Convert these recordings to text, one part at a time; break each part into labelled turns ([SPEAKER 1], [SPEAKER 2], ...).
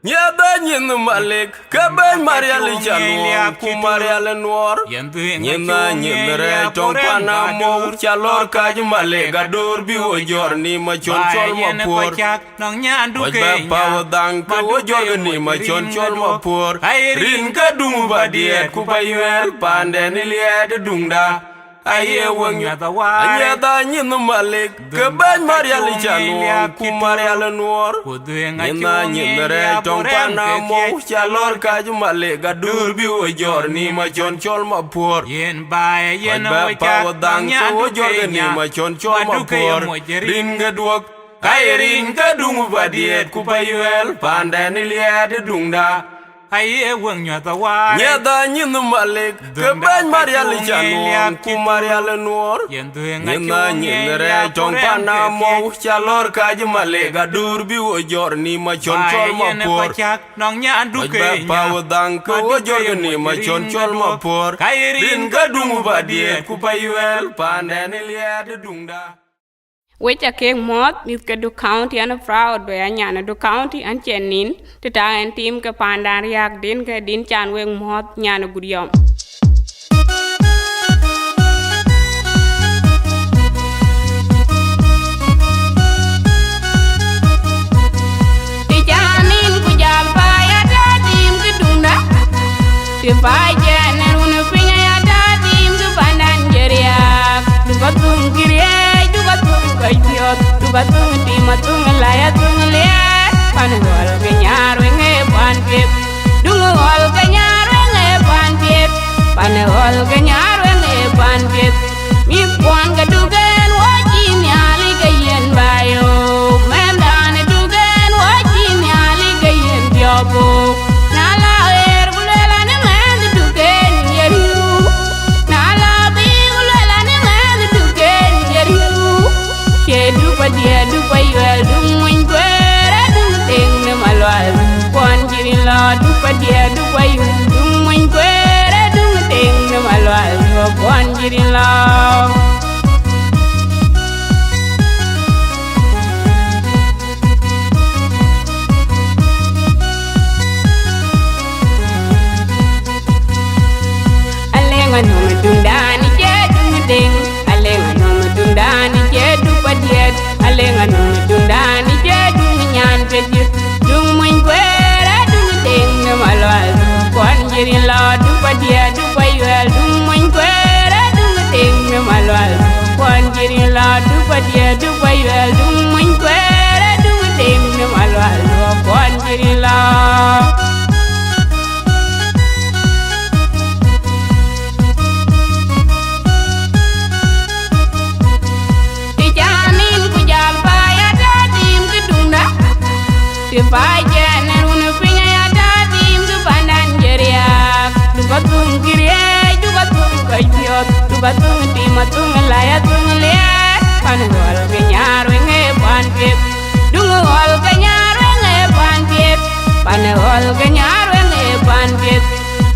[SPEAKER 1] Nyada nyin malik kabay marial chalor ku marial noor nyina nyimre tong pana mo chalor kaj male gadur bi wo jor ni ma chon chol ma por ba pa dang ko wo jor ni ma chon chol ma por rin ka dung ba diet ku bayel pande ni lied dungda aye wonyo anyada nyin malik kabay marial chalor ku marial noor nyina nyimre tong pana mo chalor kaj male gadur bi wo jor ni ma chon chol ma por
[SPEAKER 2] yen ba yen
[SPEAKER 1] ba pa dang ko wo jor ni ma chon chol ma por rin ga duok ay rin ka dung ba diet ku bayel pande ni lied dungda
[SPEAKER 2] aye wong nyata wa
[SPEAKER 1] nyada nyin malik kabay marial chalor ku marial noor nyina nyimre tong pana mo chalor kaj male gadur bi wo jor ni ma chon chol ma por
[SPEAKER 2] nong nya duke
[SPEAKER 1] ba pa dang ko wo jor ni ma chon chol ma por rin ka dung ba diet ku bayel pande ni lied dungda
[SPEAKER 3] Which a king mot mit ke du county and a fraud be anyana du county and chenin to ta en team ke pandan yak din ke din chan weng mot nyana gudiom Ti janin ku jal pa ya ta team ke dunda Ti pa jenen unu pinya ya ta team ke pandan jeriak du batung kiriye Kayot tu batung ti matung laya tung liat panwal kenyar wenge panpip dungol kenyar wenge panpip panwal kenyar wenge panpip mi pon gadugen wajin ali kayen bayo mendan dugen wajin ali kayen diobo nala er bulela ne men dugen yeriu nala bi bulela ne men dugen yeriu Dia du bayel du mun kwere du ting ne malwal kon jiri la du dia du bayel du mun kwere du ting ne malwal kon jiri la Alenga no tundani je du ting alenga no tundani je du dia Alenga no tundani je dung nyan peti dung mun kwera dung ting ne malwal kon jiri la du padia du bayel dung mun kwera dung ting ne malwal kon jiri la du padia du bayel dung mun kwera dung ting ne malwal kon jiri la Ba jenen unu pinya ya ta tim du pandan jeriak du batung kiriye du batung kayot du batung ti matung laya tung liat panwal kenyar wenge panpip dungol kenyar wenge panpip panwal kenyar wenge panpip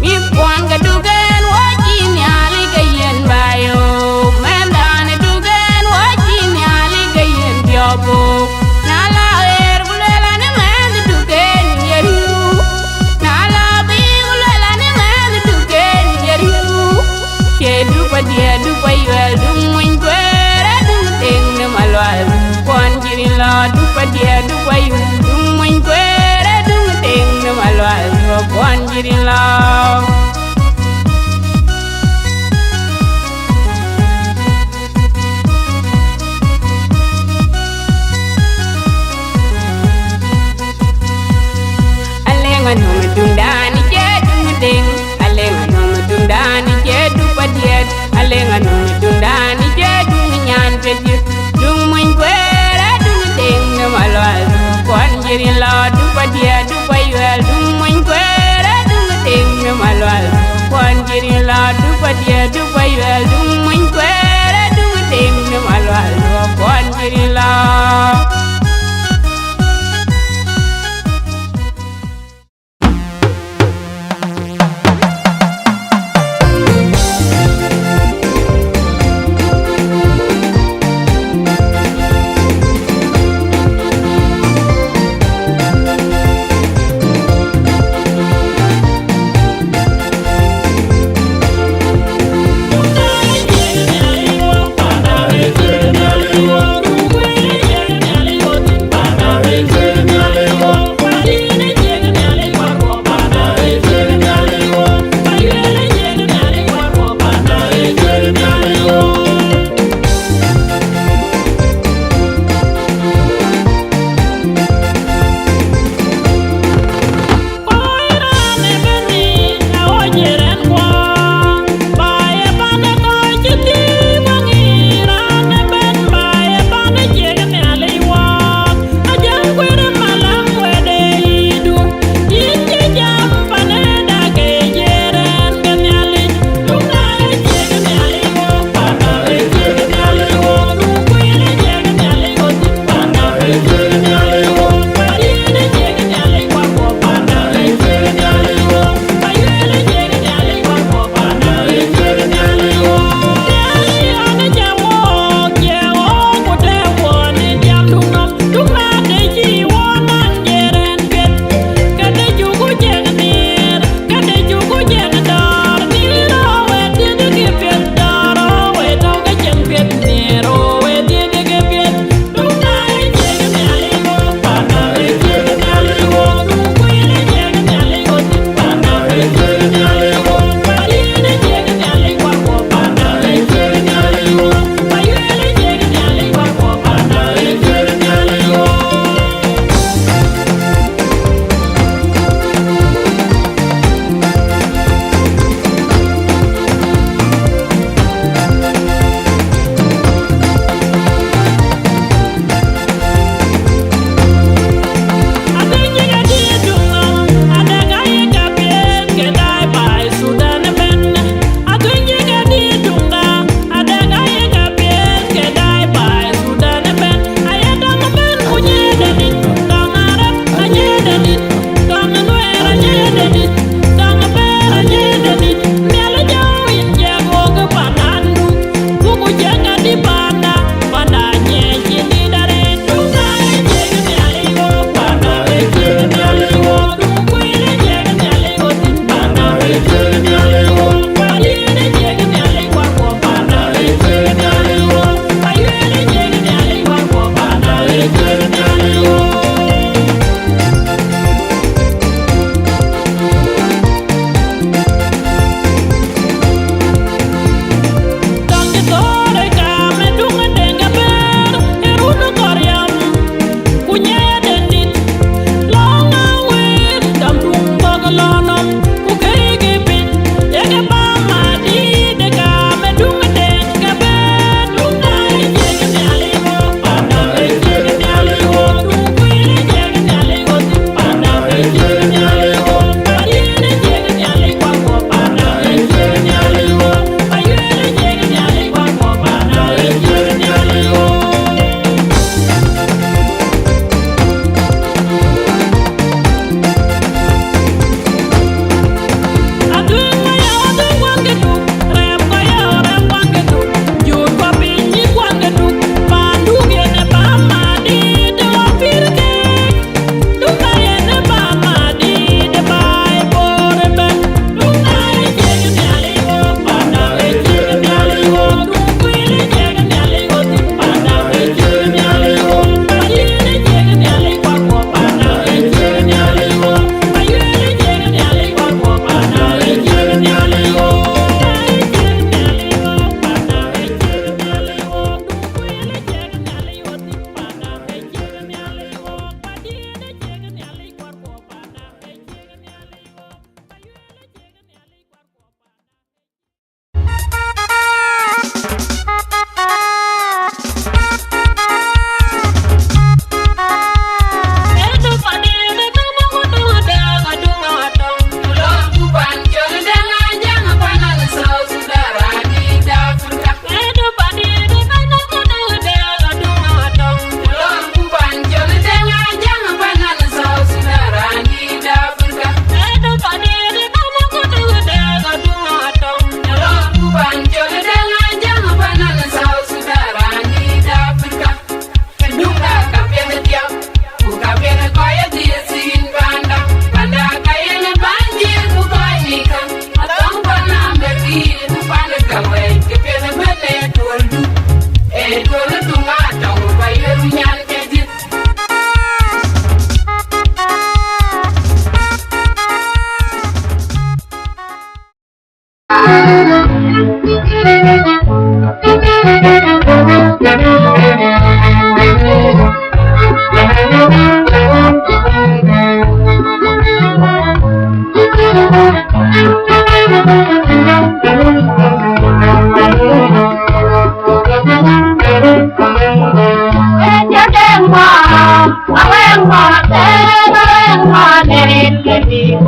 [SPEAKER 3] mi pon gadugen wajin ali kayen bayo mendan dugen wajin ali kayen diobo Dia du bayel du mun kwere du ting ne malwal kon jiri la du dia du bayel du mun kwere du ting ne malwal kon jiri la Alenga no tundani je du ting alenga no tundani je du dia Alenga no tundani je dung nyan peti dung mun kwera dung ting ne malwal kon jiri la du dia du bayel dung mun kwera dung ting ne malwal kon jiri la du dia du bayel dung mun kwera dung ting ne malwal kon jiri la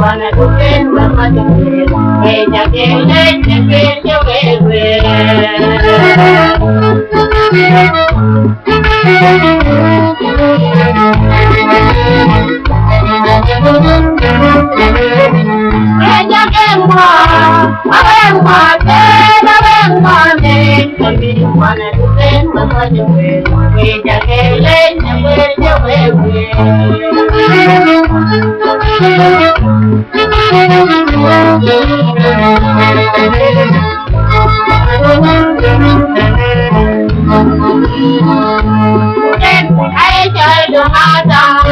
[SPEAKER 3] wanna do it, mama do it. Hey, ya que le cheque yo bebé. Ella vengo, me wanna do it, mama do it. Hey, ya que le cheque yo bebé. I enjoy the hot dog.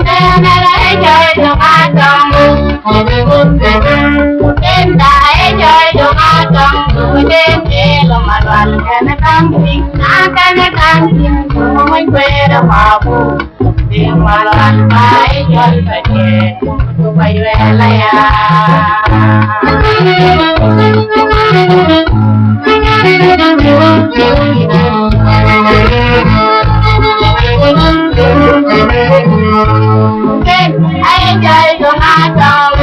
[SPEAKER 3] And I enjoy the hot dog. And I enjoy the hot dog. Then tell my one and a dancing, my way to Babu. Then my one, I enjoy the day. My I enjoy the hot dog.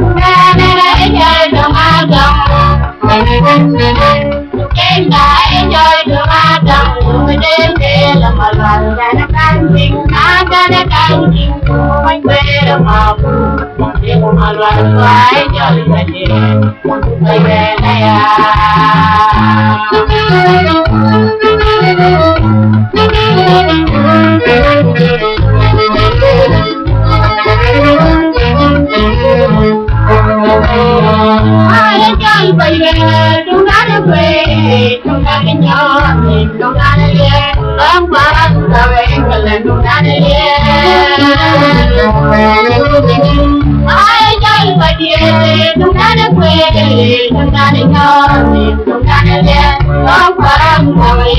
[SPEAKER 3] And I enjoy the hot dog. And I enjoy the hot dog. Then tell my one and a dancing, my way to Babu. Then my one, I enjoy the day. My I enjoy baby, don't gotta pray, don't gotta know, don't gotta get, I'm glad don't gotta I enjoy baby, don't gotta pray, don't gotta know, don't gotta get, I'm glad don't gotta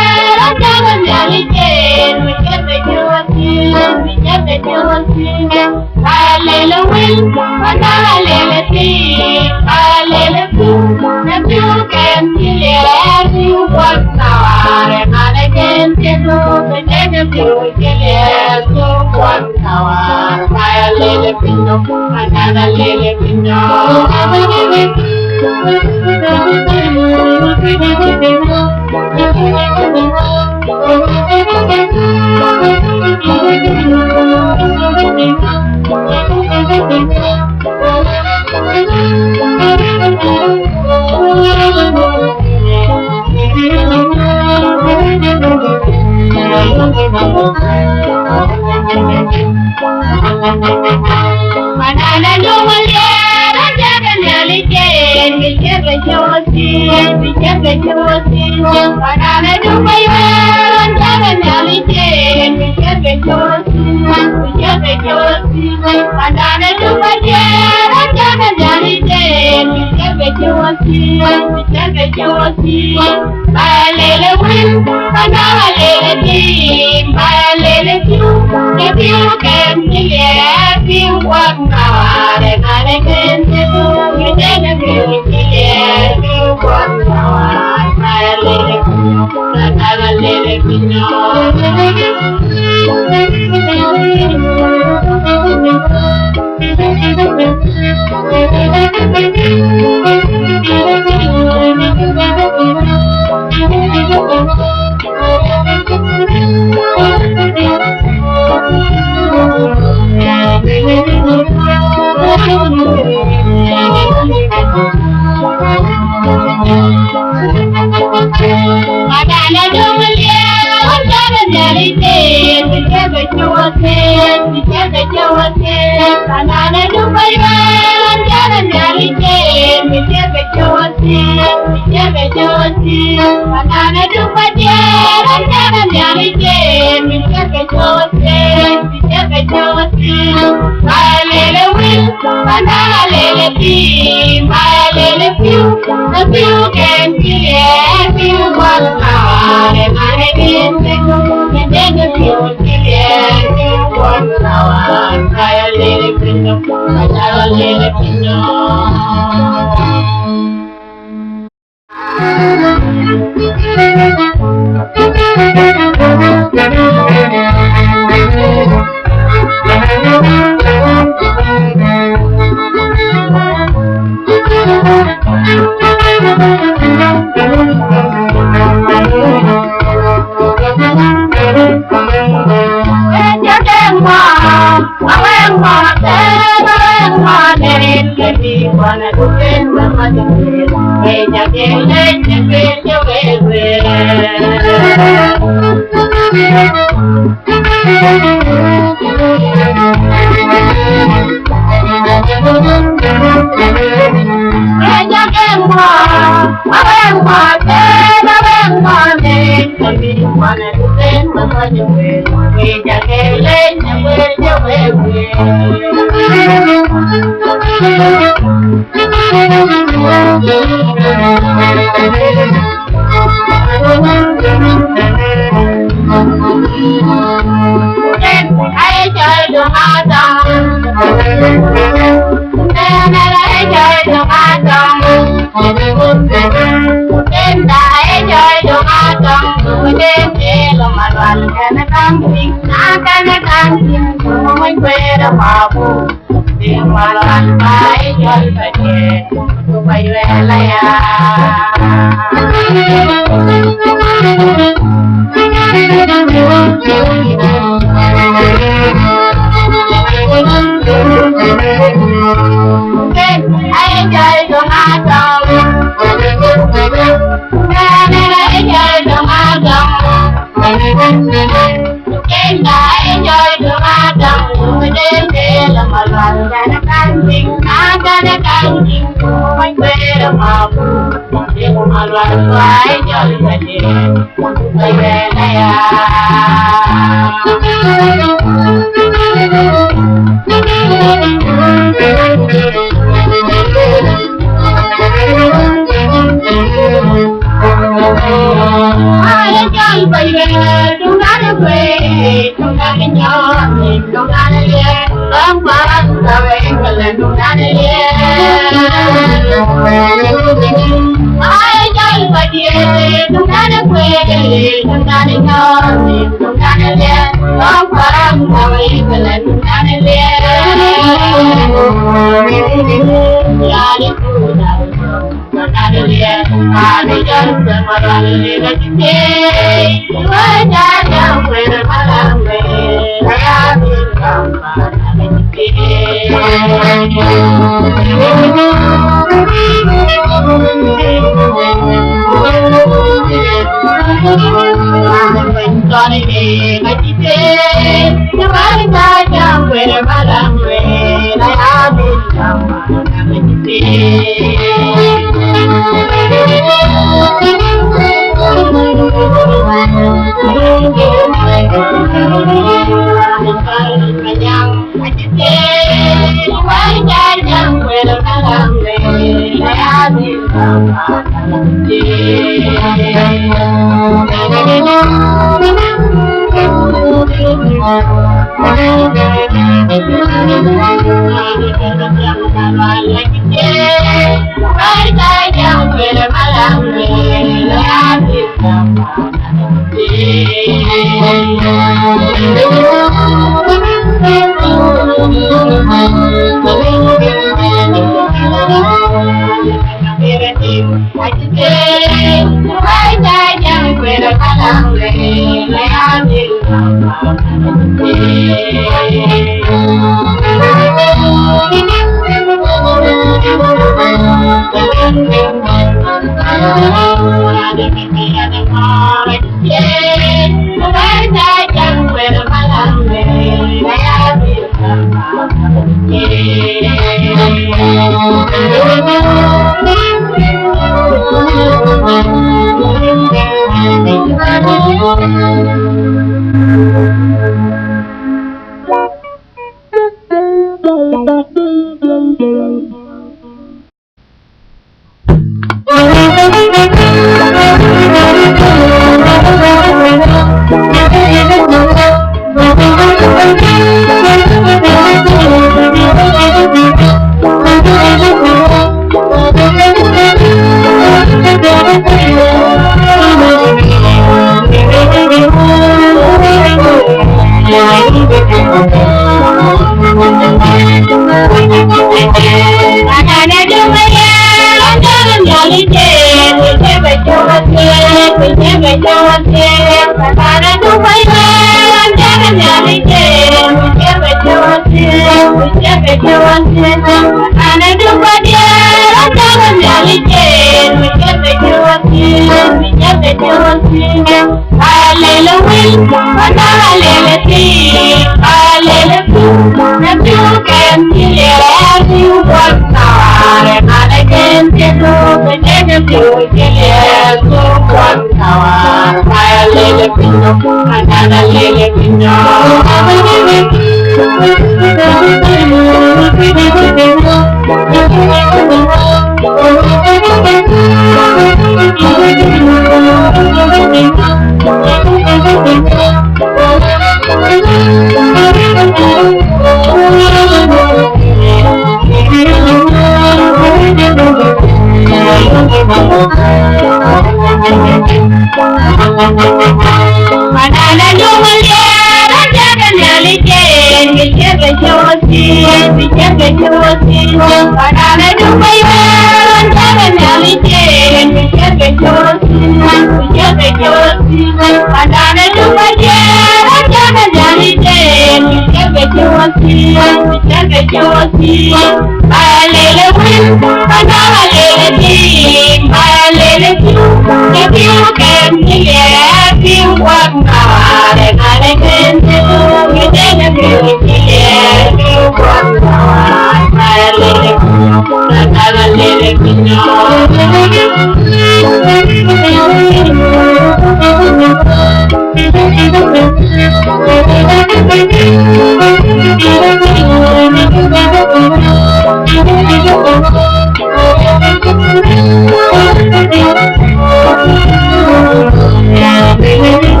[SPEAKER 4] Thank you.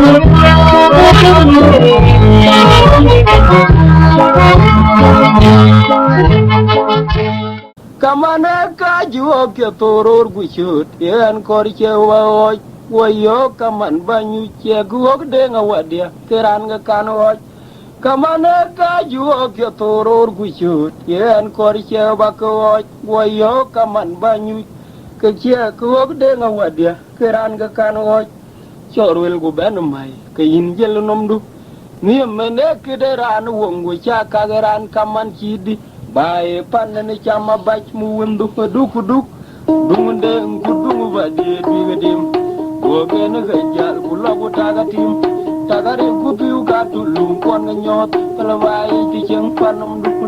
[SPEAKER 4] juo ke toror guchut yen kor che wa yo kaman banyu che guok de nga wadia keran ga kan oj kamane ka juo ke toror guchut yen kor che ba ko wa yo kaman banyu ke che guok de nga wadia keran ga kan oj chorwel gu ben mai ke yin jel nom du ni mene ke de ran wongu cha ka ran kaman chidi bae panne chama bach mu wendu duk dunde ngudungu badi bigadim wogen gajal kulagu tagatim tagare gubiu gatulum kon nyot kalawai ti cheng panum duk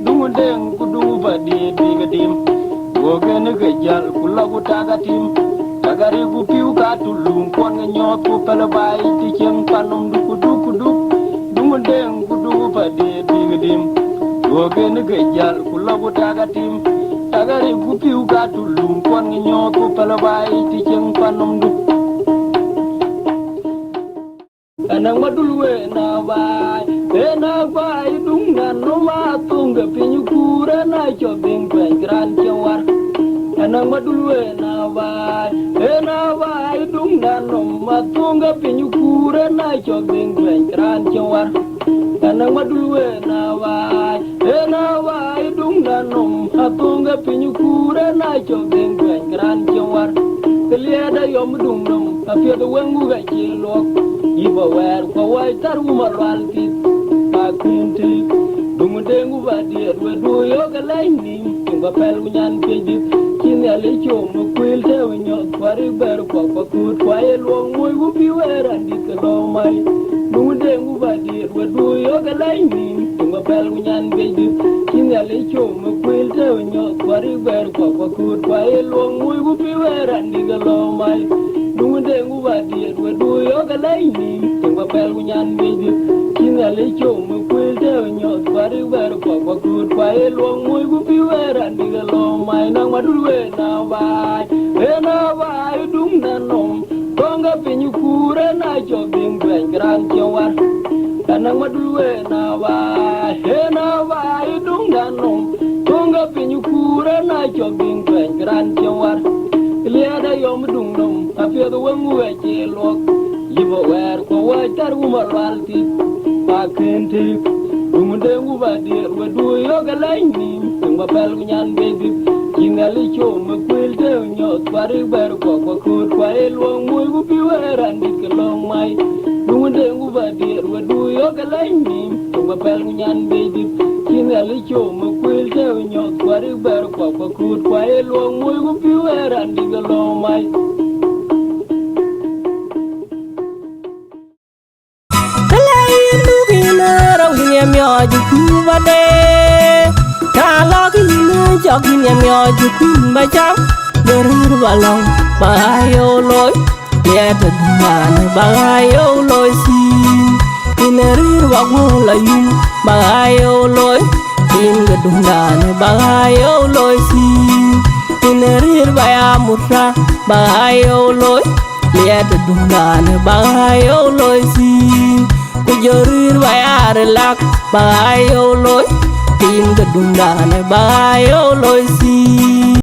[SPEAKER 4] dunde ngudungu badi bigadim wogen gajal kulagu tagatim tagare gubiu gatulum kon nyot kalawai ti cheng panum duk dunde ngudungu badi bigadim wogen gajal kulagu tagatim tagare gupiu gatulum kon nyotu palabai ti ceng panom du anang madulwe na bai dung na no ma tunga pinyu kura na chobing pen gran chawar anang madulwe na bai dung na no ma tunga pinyu kura na chobing pen gran chawar anang madulwe na bai dung na no atunga pinyu kura na chobing pen gran chawar keliada yom dung nom afia the wengu ga chilok iba wer ko wai taru marwalti pakunti dungu dengu badia du yo ga laini kinga pel nyan peji kini ale chom kwil te wenyo kwari ber ko kut kwa elong moy gu biwera ndikalo mai dungu dengu badia du yo ga laini kinga pel nyan peji kini ale chom kwil te wenyo kwari ber ko kut kwa elong moy gu biwera ndikalo mai dungu dengu badia du yo ga laini kinga pel nyan peji kini ale chom kwil te wenyo kwari ber ko kut kwa elong moy gu biwera ndikalo mai nang madulwe na bai dung na nom konga pinyu kure na chobing pen gran chawar nang madulwe na bai dung na nom konga pinyu kure na chobing pen gran chawar liada yom dung nom afia the wengu che lok yibo wer ko wa taru marwalti pakenti dunde ngu badi du yo ga laini ngwa pel nyan baby kingali chom kwil te nyo twari ber ko kut kwa elwong mu gu biwera ndiklong mai dunde ngu badi du yo ga laini ngwa pel nyan baby kingali chom kwil te nyo twari ber ko kut kwa elwong mu gu biwera ndiklong mai
[SPEAKER 5] Jukubade, kaloginu jogin yamyo jukun bajam, berir balong bayo loy, yet man bayo loy sin, inerir wagula yum bayo loy, in gedungan bayo loy sin, inerir bayamutra bayo loy, yet dungan bayo loy sin. Kujorir bayar lak bayo loy tin gedungan bayo loy si